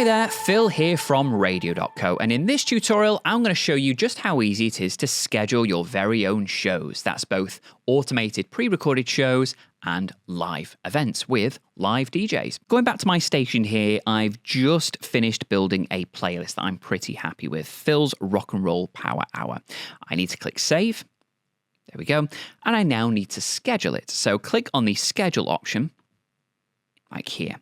Hi there, Phil here from Radio.co, and in this tutorial I'm going to show you just how easy it is to schedule your very own shows. That's both automated pre-recorded shows and live events with live DJs. Going back to my station here, I've just finished building a playlist that I'm pretty happy with, Phil's Rock and Roll Power Hour. I need to click save, there we go, and I now need to schedule it. So click on the schedule option, like here.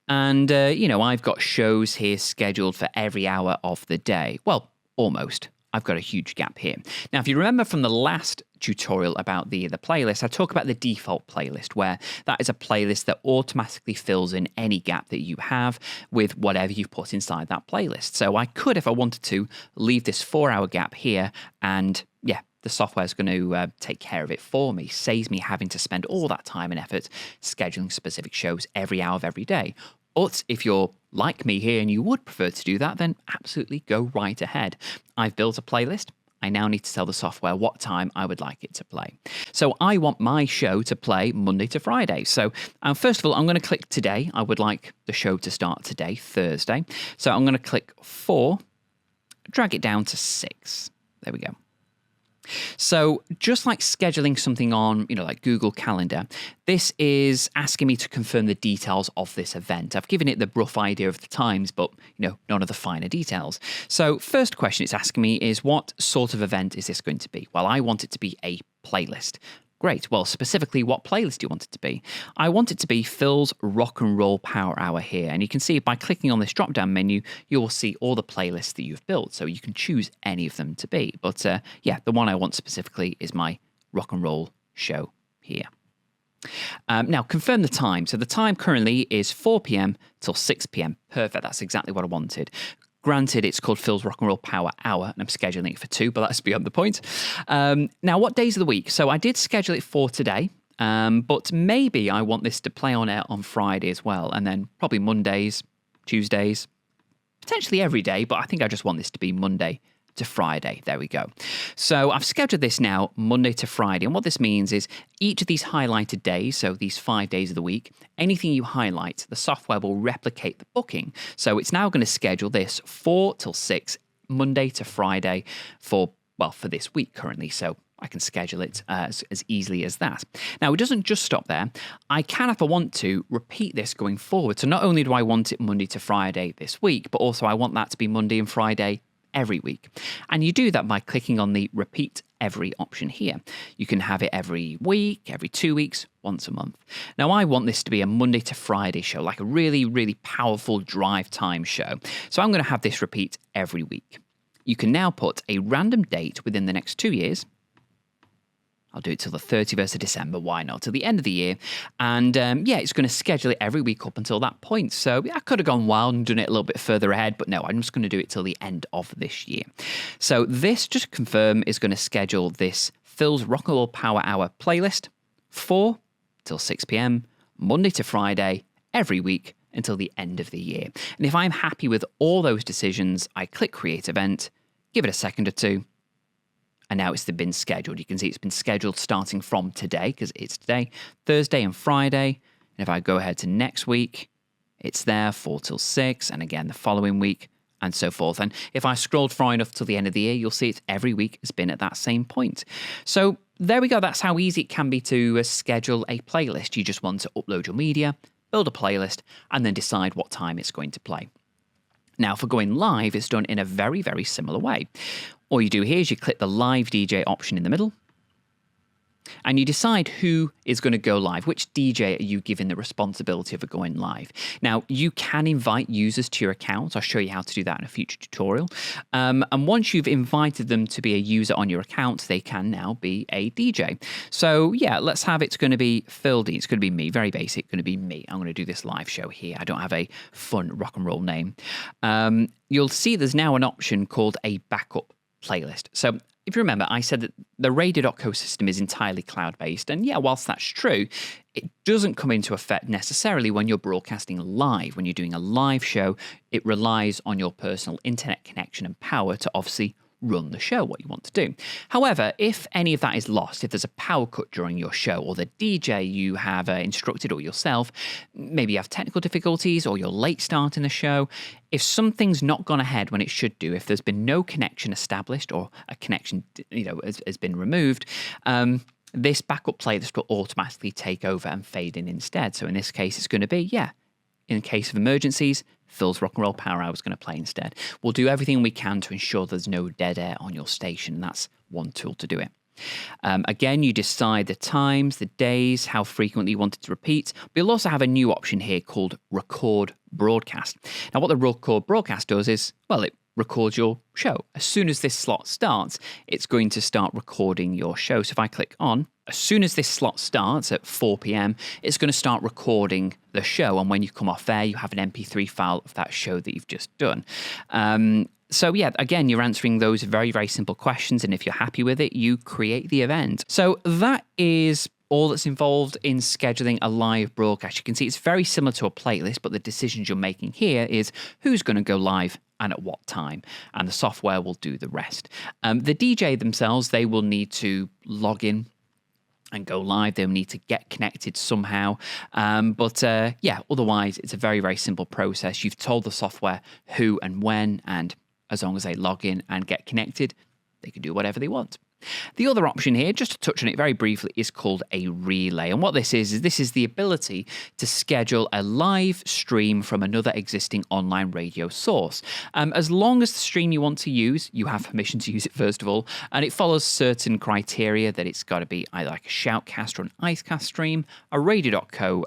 And, I've got shows here scheduled for every hour of the day. Well, almost. I've got a huge gap here. Now, if you remember from the last tutorial about the playlist, I talk about the default playlist, where that is a playlist that automatically fills in any gap that you have with whatever you've put inside that playlist. So I could, if I wanted to, leave this 4-hour gap here and, the software is going to take care of it for me, saves me having to spend all that time and effort scheduling specific shows every hour of every day. But if you're like me here and you would prefer to do that, then absolutely go right ahead. I've built a playlist. I now need to tell the software what time I would like it to play. So I want my show to play Monday to Friday. So first of all, I'm going to click today. I would like the show to start today, Thursday. So I'm going to click 4, drag it down to 6. There we go. So just like scheduling something on, like Google Calendar, this is asking me to confirm the details of this event. I've given it the rough idea of the times, but, none of the finer details. So first question it's asking me is, what sort of event is this going to be? Well, I want it to be a playlist. Great. Well, specifically, what playlist do you want it to be? I want it to be Phil's Rock and Roll Power Hour here. And you can see by clicking on this drop-down menu, you will see all the playlists that you've built. So you can choose any of them to be. But the one I want specifically is my rock and roll show here. Now, confirm the time. So the time currently is 4 p.m. till 6 p.m. Perfect. That's exactly what I wanted. Granted, it's called Phil's Rock and Roll Power Hour, and I'm scheduling it for 2, but that's beyond the point. Now, what days of the week? So I did schedule it for today, but maybe I want this to play on air on Friday as well, and then probably Mondays, Tuesdays, potentially every day, but I think I just want this to be Monday to Friday. There we go. So I've scheduled this now Monday to Friday, and what this means is each of these highlighted days, so these 5 days of the week, anything you highlight, the software will replicate the booking. So it's now going to schedule this 4 till 6, Monday to Friday for this week currently. So I can schedule it as easily as that. Now, it doesn't just stop there. I can, if I want to, repeat this going forward. So not only do I want it Monday to Friday this week, but also I want that to be Monday and Friday every week. And you do that by clicking on the repeat every option here. You can have it every week, every 2 weeks, once a month. Now, I want this to be a Monday to Friday show, like a really, really powerful drive time show. So I'm going to have this repeat every week. You can now put a random date within the next 2 years. I'll do it till the 31st of December, why not, till the end of the year. And it's going to schedule it every week up until that point. So I could have gone wild and done it a little bit further ahead, but no, I'm just going to do it till the end of this year. So this, just to confirm, is going to schedule this Phil's Rock and Roll Power Hour playlist 4 till 6 p.m, Monday to Friday, every week until the end of the year. And if I'm happy with all those decisions, I click Create Event, give it a second or two, and now it's been scheduled. You can see it's been scheduled starting from today, because it's today, Thursday and Friday. And if I go ahead to next week, it's there, 4 till 6, and again the following week, and so forth. And if I scrolled far enough till the end of the year, you'll see it's every week has been at that same point. So there we go. That's how easy it can be to schedule a playlist. You just want to upload your media, build a playlist, and then decide what time it's going to play. Now, for going live, it's done in a very, very similar way. All you do here is you click the live DJ option in the middle, and you decide who is going to go live. Which DJ are you given the responsibility of going live? Now, you can invite users to your account. I'll show you how to do that in a future tutorial. And once you've invited them to be a user on your account, they can now be a DJ. So let's have it's going to be Phil D. It's going to be me, very basic, going to be me. I'm going to do this live show here. I don't have a fun rock and roll name. You'll see there's now an option called a backup playlist. So if you remember, I said that the Radio.co system is entirely cloud-based, and whilst that's true, it doesn't come into effect necessarily when you're broadcasting live. When you're doing a live show, it relies on your personal internet connection and power to obviously run the show, what you want to do. However, if any of that is lost, if there's a power cut during your show, or the DJ you have instructed or yourself, maybe you have technical difficulties or you're late starting the show, if something's not gone ahead when it should do, if there's been no connection established or a connection has been removed, this backup playlist will automatically take over and fade in instead. So in this case, it's going to be, in case of emergencies, Phil's Rock and Roll Power Hour is going to play instead. We'll do everything we can to ensure there's no dead air on your station, and that's one tool to do it. Again, you decide the times, the days, how frequently you want it to repeat. But you'll also have a new option here called Record Broadcast. Now, what the Record Broadcast does is, it records your show. As soon as this slot starts, it's going to start recording your show. So if I click on, as soon as this slot starts at 4 p.m, it's going to start recording the show. And when you come off there, you have an MP3 file of that show that you've just done. So again, you're answering those very, very simple questions. And if you're happy with it, you create the event. So that is all that's involved in scheduling a live broadcast. You can see it's very similar to a playlist, but the decisions you're making here is who's going to go live and at what time, and the software will do the rest. The DJ themselves, they will need to log in and go live. They'll need to get connected somehow. Otherwise, it's a very, very simple process. You've told the software who and when, and as long as they log in and get connected, they can do whatever they want. The other option here, just to touch on it very briefly, is called a relay. And what this is the ability to schedule a live stream from another existing online radio source. As long as the stream you want to use, you have permission to use it first of all, and it follows certain criteria that it's got to be either like a Shoutcast or an Icecast stream, a Radio.co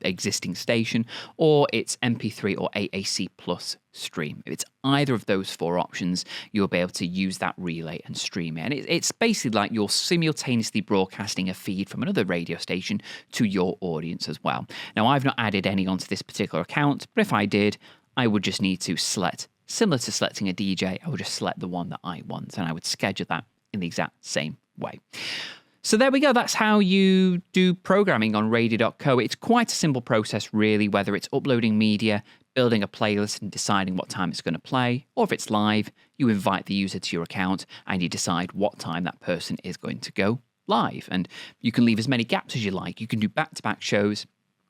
existing station, or it's MP3 or AAC Plus stream. If it's either of those four options, you'll be able to use that relay and stream it. And it's basically like you're simultaneously broadcasting a feed from another radio station to your audience as well. Now, I've not added any onto this particular account, but if I did, I would just need to select, similar to selecting a DJ, I would just select the one that I want, and I would schedule that in the exact same way. So there we go. That's how you do programming on Radio.co. It's quite a simple process, really, whether it's uploading media, building a playlist and deciding what time it's going to play, or if it's live, you invite the user to your account and you decide what time that person is going to go live. And you can leave as many gaps as you like. You can do back-to-back shows.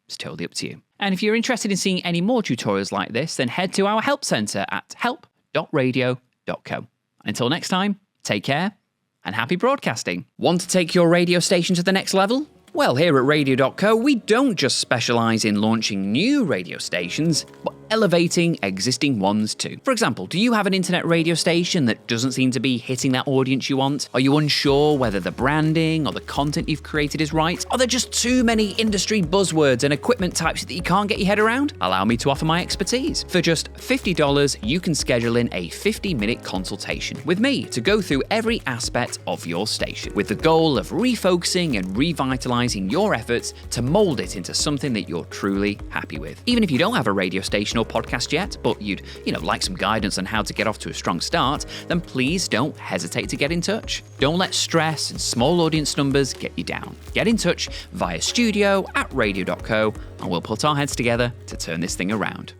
It's totally up to you. And if you're interested in seeing any more tutorials like this, then head to our help center at help.radio.co. Until next time, take care and happy broadcasting. Want to take your radio station to the next level? Well, here at Radio.co, we don't just specialise in launching new radio stations, but elevating existing ones too. For example, do you have an internet radio station that doesn't seem to be hitting that audience you want? Are you unsure whether the branding or the content you've created is right? Are there just too many industry buzzwords and equipment types that you can't get your head around? Allow me to offer my expertise. For just $50, you can schedule in a 50-minute consultation with me to go through every aspect of your station, with the goal of refocusing and revitalizing your efforts to mold it into something that you're truly happy with. Even if you don't have a radio station or podcast yet, but you'd like some guidance on how to get off to a strong start, then please don't hesitate to get in touch. Don't let stress and small audience numbers get you down. Get in touch via studio@radio.co, and we'll put our heads together to turn this thing around.